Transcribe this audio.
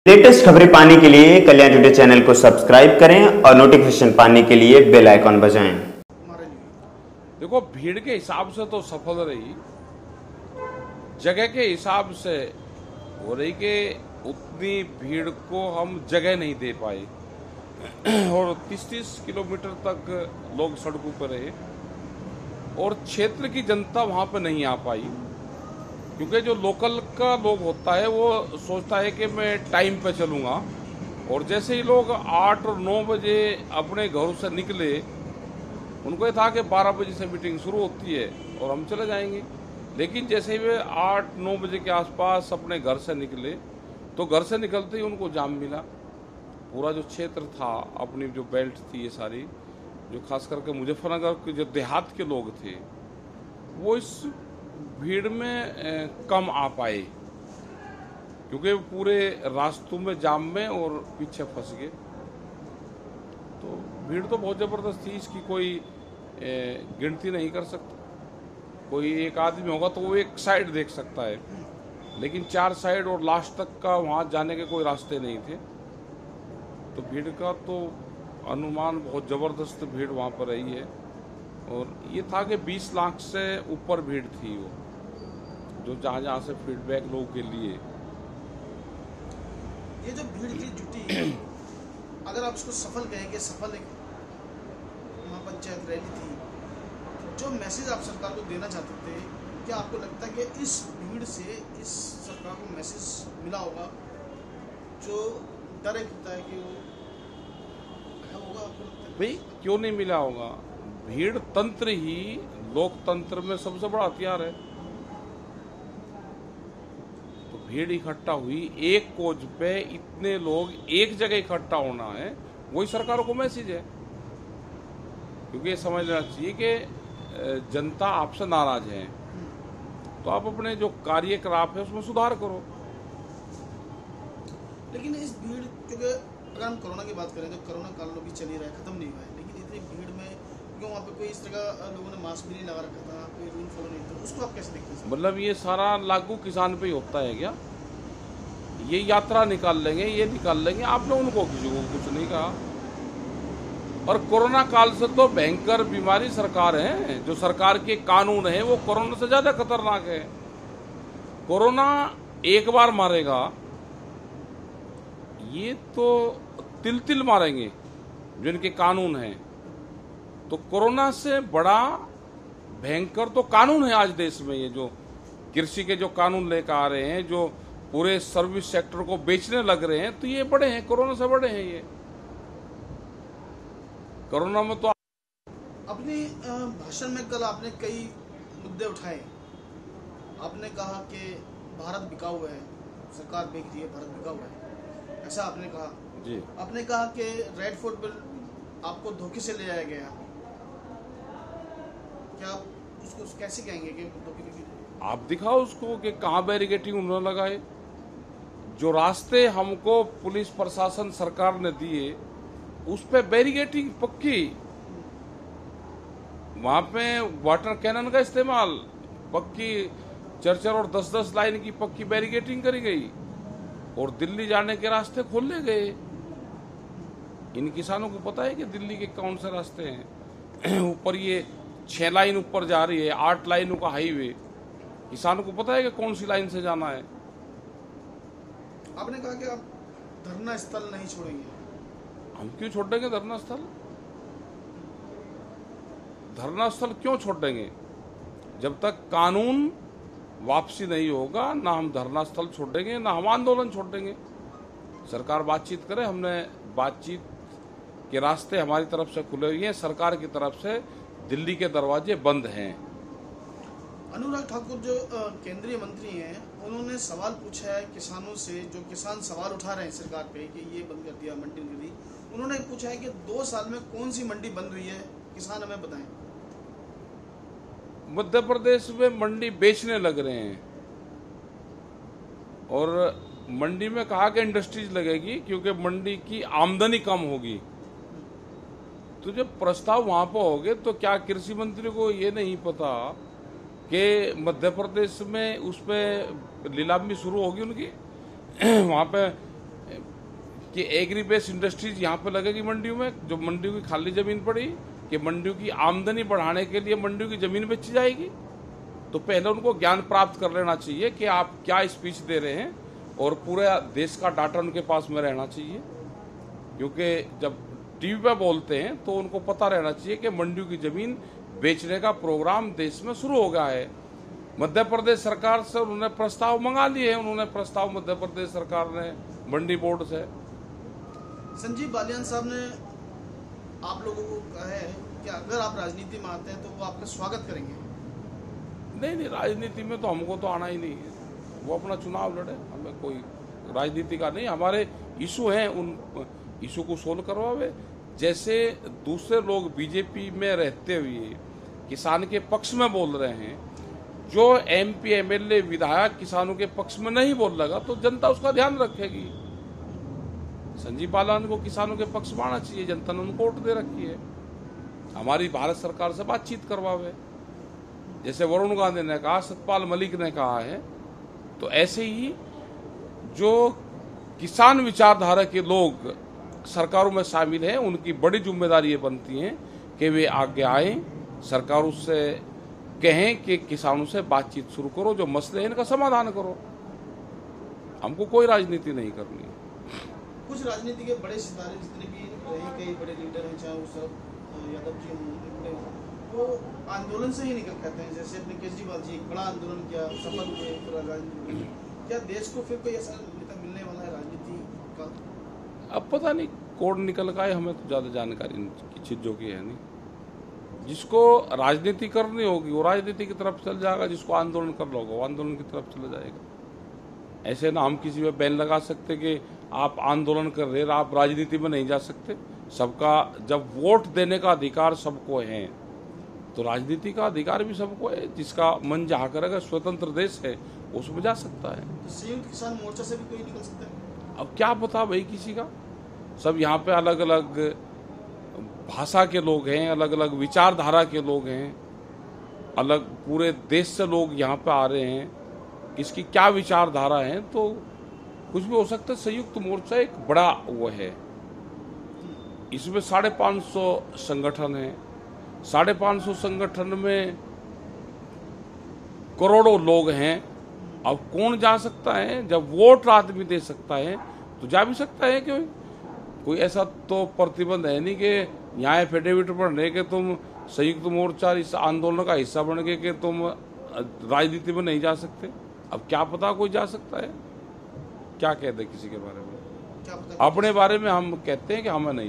Latest खबरें पाने के लिए कल्याण टुडे चैनल को सब्सक्राइब करें और नोटिफिकेशन पाने के लिए बेल आइकॉन बजाएं। देखो, भीड़ के हिसाब से तो सफल रही, जगह के हिसाब से हो रही कि उतनी भीड़ को हम जगह नहीं दे पाए और 30-30 किलोमीटर तक लोग सड़कों पर रहे और क्षेत्र की जनता वहां पर नहीं आ पाई, क्योंकि जो लोकल का लोग होता है वो सोचता है कि मैं टाइम पे चलूँगा, और जैसे ही लोग 8 और 9 बजे अपने घरों से निकले, उनको ये था कि 12 बजे से मीटिंग शुरू होती है और हम चले जाएंगे। लेकिन जैसे ही वे 8-9 बजे के आसपास अपने घर से निकले तो घर से निकलते ही उनको जाम मिला। पूरा जो क्षेत्र था, अपनी जो बेल्ट थी, ये सारी जो खास करके मुजफ्फरनगर के जो देहात के लोग थे, वो इस भीड़ में कम आ पाए, क्योंकि पूरे रास्तों में जाम में और पीछे फंस गए। तो भीड़ तो बहुत ज़बरदस्त थी, इसकी कोई गिनती नहीं कर सकता। कोई एक आदमी होगा तो वो एक साइड देख सकता है, लेकिन 4 साइड और लास्ट तक का वहाँ जाने के कोई रास्ते नहीं थे। तो भीड़ का तो अनुमान बहुत ज़बरदस्त भीड़ वहाँ पर रही है, और ये था कि 20 लाख से ऊपर भीड़ थी वो, जो जहाँ से फीडबैक लोगों के लिए। ये जो भीड़ थी जुटी, अगर आप इसको सफल कहेंगे, सफल एक महापंचायत रैली थी, जो मैसेज आप सरकार को देना चाहते थे, क्या आपको लगता है कि इस भीड़ से इस सरकार को मैसेज मिला होगा? जो डर एक होता है कि वो होगा, आपको लगता है? भाई क्यों नहीं मिला होगा? भीड़ तंत्र ही लोकतंत्र में सबसे बड़ा हथियार है। तो भीड़ इकट्ठा हुई, एक कोच पे इतने लोग एक जगह इकट्ठा होना है, वही सरकार को मैसेज है। क्योंकि ये समझ लेना चाहिए कि जनता आपसे नाराज है, तो आप अपने जो कार्यकलाप है उसमें सुधार करो। लेकिन इस भीड़, क्योंकि अगर हम कोरोना की बात करें तो कोरोना काल अभी चल ही रहा है, खत्म नहीं हुआ है, लेकिन इतनी भीड़ में क्यों वहाँ पे कोई इस तरह लोगों ने मास्क भी नहीं लगा रखा था, कोई रूल फॉलो नहीं था, उसको आप कैसे देखते हैं? मतलब ये सारा लागू किसान पे ही होता है क्या? ये यात्रा निकाल लेंगे, ये निकाल लेंगे, आपने उनको किसी को कुछ नहीं कहा। और कोरोना काल से तो भयंकर बीमारी सरकार है, जो सरकार के कानून है वो कोरोना से ज्यादा खतरनाक है। कोरोना एक बार मारेगा, ये तो तिल तिल मारेंगे जो इनके कानून हैं। तो कोरोना से बड़ा भयंकर तो कानून है आज देश में, ये जो कृषि के जो कानून लेकर आ रहे हैं, जो पूरे सर्विस सेक्टर को बेचने लग रहे हैं, तो ये बड़े हैं, कोरोना से बड़े हैं ये। कोरोना में तो अपने भाषण में कल आपने कई मुद्दे उठाए। आपने कहा कि भारत बिका हुआ है, सरकार बेच रही है, भारत बिका हुआ है, ऐसा आपने कहा जी। आपने कहा कि रेड फोर्ट बिल आपको धोखे से ले जाया गया। क्या आप उसको कैसे कहेंगे कि धोखे से? आप दिखाओ उसको कि कहाँ बैरिकेटिंग उन्होंने लगाए। जो रास्ते हमको पुलिस प्रशासन सरकार ने दिए, उस पे बैरिकेटिंग पक्की, वहां पे वाटर कैनन का इस्तेमाल, पक्की 4-4 और 10-10 लाइन की पक्की बैरिकेटिंग करी गई, और दिल्ली जाने के रास्ते खोले गए। इन किसानों को पता है कि दिल्ली के कौन से रास्ते हैं। ऊपर ये 6 लाइन ऊपर जा रही है, 8 लाइनों का हाईवे, किसानों को पता है कि कौन सी लाइन से जाना है। आपने कहा कि आप धरना स्थल नहीं छोड़ेंगे। हम क्यों छोड़ देंगे धरना स्थल? धरना स्थल क्यों छोड़ देंगे? जब तक कानून वापसी नहीं होगा, ना हम धरना स्थल छोड़ देंगे, ना हम आंदोलन छोड़ देंगे। सरकार बातचीत करे, हमने बातचीत के रास्ते हमारी तरफ से खुले हुए हैं, सरकार की तरफ से दिल्ली के दरवाजे बंद हैं। अनुराग ठाकुर जो केंद्रीय मंत्री हैं, उन्होंने सवाल पूछा है किसानों से, जो किसान सवाल उठा रहे हैं सरकार पे कि ये बंद कर दिया, मंडी कर दी। उन्होंने पूछा है कि 2 साल में कौन सी मंडी बंद हुई है, किसान हमें बताएं। मध्य प्रदेश में मंडी बेचने लग रहे हैं, और मंडी में कहा कि इंडस्ट्रीज लगेगी क्योंकि मंडी की आमदनी कम होगी। तो जब प्रस्ताव वहां पर हो गए, तो क्या कृषि मंत्री को ये नहीं पता कि मध्य प्रदेश में उस पर नीलामी शुरू होगी उनकी? वहां पे कि एग्री बेस इंडस्ट्रीज यहाँ पे लगेगी मंडियों में, जो मंडियों की खाली जमीन पड़ी, कि मंडियों की आमदनी बढ़ाने के लिए मंडियों की जमीन बेची जाएगी। तो पहले उनको ज्ञान प्राप्त कर लेना चाहिए कि आप क्या स्पीच दे रहे हैं, और पूरे देश का डाटा उनके पास में रहना चाहिए, क्योंकि जब टीवी पे बोलते हैं तो उनको पता रहना चाहिए कि मंडियों की जमीन बेचने का प्रोग्राम देश में शुरू हो गया है। मध्य प्रदेश सरकार से उन्होंने प्रस्ताव मंगा लिए हैं, उन्होंने प्रस्ताव मध्य प्रदेश सरकार ने मंडी बोर्ड से। संजीव बालियान साहब ने आप लोगों को कहा है कि अगर आप राजनीति में आते हैं तो वो आपका स्वागत करेंगे। नहीं, राजनीति में तो हमको तो आना ही नहीं है, वो अपना चुनाव लड़े, हमें कोई राजनीति का नहीं। हमारे इशू हैं, उन इशू को सोल्व करवावे। जैसे दूसरे लोग बीजेपी में रहते हुए किसान के पक्ष में बोल रहे हैं, जो MP MLA विधायक किसानों के पक्ष में नहीं बोल लगा तो जनता उसका ध्यान रखेगी। संजीव बालियान को किसानों के पक्ष में आना चाहिए, जनता ने उनको वोट दे रखी है। हमारी भारत सरकार से बातचीत करवावे, जैसे वरुण गांधी ने कहा, सतपाल मलिक ने कहा है, तो ऐसे ही जो किसान विचारधारा के लोग सरकारों में शामिल हैं, उनकी बड़ी जिम्मेदारी ये बनती है कि वे आगे आए, सरकार उससे कहें कि किसानों से बातचीत शुरू करो, जो मसले हैं इनका समाधान करो। हमको कोई राजनीति नहीं करनी है। कुछ राजनीति के बड़े सितारे जितने भी रहे, कई बड़े लीडर हैं, चाहे वो सब यादव जी हों, वो आंदोलन से ही निकल पाते हैं। जैसे अपने केजरीवाल जी एक बड़ा आंदोलन किया, सफल हुए पूरा राजनीति। क्या देश को फिर कोई ऐसा नेता मिलने वाला है राजनीति का? अब पता नहीं कोड निकल का है, हमें तो ज़्यादा जानकारी की चीज़ों की है नहीं। जिसको राजनीति करनी होगी वो राजनीति की तरफ चल जाएगा, जिसको आंदोलन करना होगा वो आंदोलन की तरफ चला जाएगा। ऐसे ना हम किसी पे बैन लगा सकते कि आप आंदोलन कर रहे हैं, आप राजनीति में नहीं जा सकते। सबका जब वोट देने का अधिकार सबको है, तो राजनीति का अधिकार भी सबको है। जिसका मन जहाँ करेगा, स्वतंत्र देश है, उसमें जा सकता है। तो संयुक्त किसान मोर्चा से भी कोई निकल सकता है? अब क्या पता भाई किसी का, सब यहाँ पे अलग अलग भाषा के लोग हैं, अलग अलग विचारधारा के लोग हैं, अलग पूरे देश से लोग यहाँ पे आ रहे हैं, किसकी क्या विचारधारा है, तो कुछ भी हो सकता है। संयुक्त मोर्चा एक बड़ा वो है, इसमें 550 संगठन है। 550 संगठन में करोड़ों लोग हैं। अब कौन जा सकता है? जब वोट आदमी दे सकता है तो जा भी सकता है। क्यों? कोई ऐसा तो प्रतिबंध है नहीं कि यहाँ एफिडेविट पढ़ने के तुम संयुक्त मोर्चा इस आंदोलन का हिस्सा बन गए कि तुम राजनीति में नहीं जा सकते। अब क्या पता कोई जा सकता है, क्या कहते किसी के बारे में? क्या पता? अपने बारे में हम कहते हैं कि हमें नहीं